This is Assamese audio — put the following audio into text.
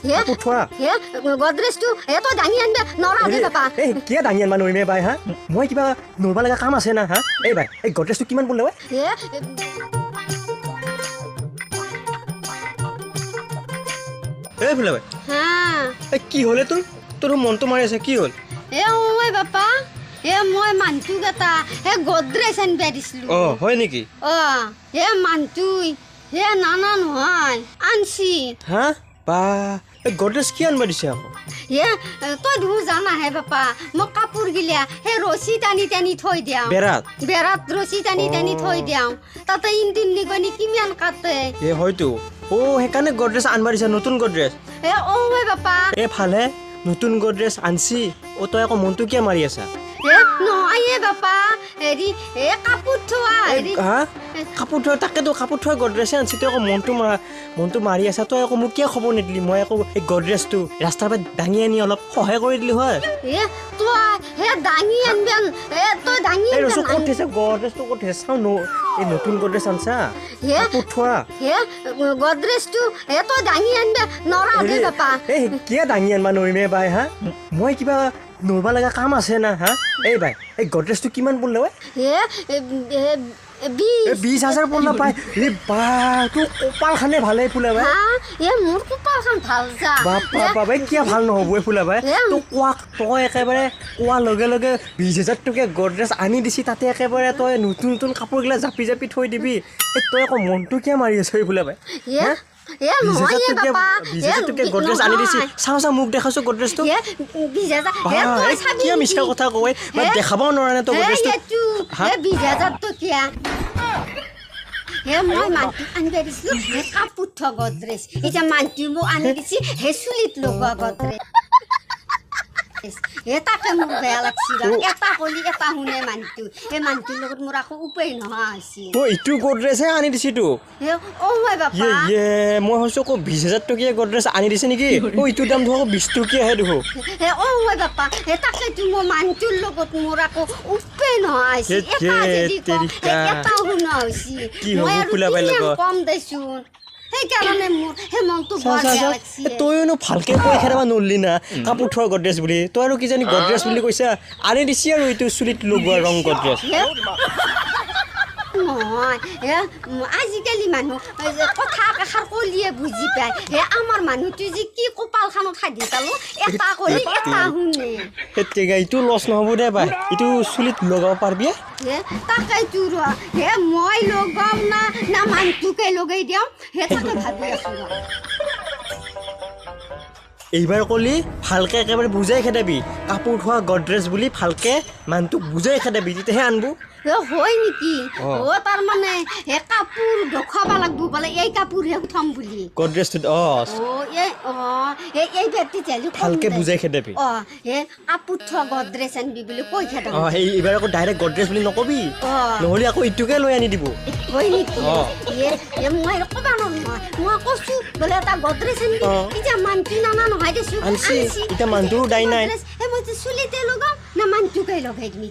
কাপোৰ থোৱা গডৰেজটো তই দাঙি আনবে নৰা দে বাপা এই কিয় দাঙি আনবা নোৱাৰিমে বাই হা মই কিবা নৰবা লগা কাম আছে না হা এই বাই এই গডৰেজটো কিমান পৰলে ঐ এই ফুলে বাই হা এই কি হ'লে তোৰ মনটো মাৰি আছে কি হ'ল ঐ বাপা মই মানটো কেটা গডৰেজ আনবে দিছিলো হয় নেকি মানটো নানা নহয় আনছি হা বা এই গডৰেজ কি আনবা দিছে আকৌ তই দেখোন জানাহে বাপা মই কাপোৰ গিলা ৰছী টানি থৈ দিওঁ বেৰাত ৰছী টানি থৈ দিওঁ তাতে ইঞ্জিন নিগনি কিমান কাটে হয়তো সেইকাৰণে গডৰেজ আনবা দিছে নতুন গডৰেজ ঐ বাপা ভালে নতুন গডৰেজ আনছি তই আকৌ মনটো কিয় মাৰি আছা নহয় বাপা কাপোৰ থোৱা কাপোৰ থোৱা তাকেতো কাপোৰ থোৱা গডৰেজে আনছি তই আকৌ মনটো মাৰি আছা তই আকৌ মোক কিয় খবৰ নিদিলি মই আকৌ এই গডৰেজটো ৰাস্তাৰ পৰা দাঙি আনি অলপ সহায় কৰি দিলি হয় গডৰেজটো ক'ত চাওঁ এই নতুন গডৰেজ আনছা কাপোৰ থোৱা গডৰেজটো তই দাঙি আনবে নৰা দে বাপা এই কিয় দাঙি আনবা নোৱাৰিমে বাই হা মই কিবা নৰবা লগা কাম আছে না হা এই বাই এই গডৰেজটো কিমান পৰলে ঐ 20,000 পৰলা পাই বা তোৰ কপালখানে ভালে ফুলে বাই মোৰ কপালখন ভাল যা বাবা কিয় ভাল নহ'ব ফুলে বাই তই একেবাৰে কোৱাৰ লগে লগে 20,000 টকীয়া গডৰেজ আনি দিছি তাতে একেবাৰে তই নতুন কাপোৰগিলা জাপি থৈ দিবি তই আকৌ মনটো কিয় মাৰি আছ ফুলে বাই গডৰেজ আনি দিছি চাওঁ মোক দেখাইছো গডৰেজটো কিয় মিছা কথা কয় দেখাবও নোৱাৰা নে তই গডৰেজটো মই মানটো আনিব দিছিলো কাপোৰ থোৱা গডৰেজ এতিয়া মানটো মোক আনি দিছি চুলিত লগোৱা গডৰেজ তাকে মোক বেয়া লাগছিল এটা কলি এটা শুনে মানটো মানটোৰ লগত মোৰ আকৌ উপায় নোহোৱা হৈছে ইটো গডৰেজহে আনি দিছি তো বাপা মই ভাবিছো আকৌ 20,000 টকীয়া গডৰেজ আনি দিছে নেকি ইটোৰ দাম ধৰ 20 টকীয়াহে দেখো বাপা তাকেতো মোৰ মানটোৰ লগত মোৰ আকৌ উপায় নোহোৱা হৈছে এটা শুনা হৈছে মই আৰু কম দেচোন সেইকাৰণে মোৰ মনটো বৰ বেয়া লাগছে তইনো ভালকে কৈ খেদাবা নৰলি না কাপোৰ থোৱা গডৰেজ বুলি তই আৰু কিজানি গডৰেজ বুলি কৈছা আনি দিছি আৰু এইটো চুলিত লগোৱা ৰং গডৰেজ নহয় আজিকালি মানুহ কথা এষাৰ কলিয়ে বুজি পায় আমাৰ মানুহটো যে কি কপালখনত সাধি পালো এটা কলি এটা শুনে ইটো লছ নহ'ব দে বাই ইটো চুলিত লগাব পাৰিবি তাকেইতো মই লগাম না মানুহটোকে লগাই দিওঁ তাকে ভাবি আছো এইবাৰ কলি ভালকে একেবাৰে বুজাই খেদাবি কাপোৰ থোৱা গডৰেজ বুলি ভালকে মানুহটোক বুজাই খেদাবি তেতিয়াহে আনবো হয় নেকি তাৰমানে কাপোৰ দেখুৱাব লাগিব বোলে এই কাপোৰহে উঠাম বুলি গডৰেজটোত এই ব্যক্তি ভালকে বুজাই খেদাবি কাপোৰ থোৱা গডৰেজ আনবি বুলি কৈ খেদাব এইবাৰ আকৌ ডাইৰেক্ট গডৰেজ বুলি নকবি নহ'লে আকৌ ইটোকে লৈ আনি দিব হয় নেকি মই ক'ব নহয় মই কৈছো বোলে এটা গডৰেজ আনবি এতিয়া মানটো নানা নহয় দেছো আনছি এতিয়া মানুহটোৰো দায় নাই মই চুলিতে লগাম না মানটোকে লগাই দিম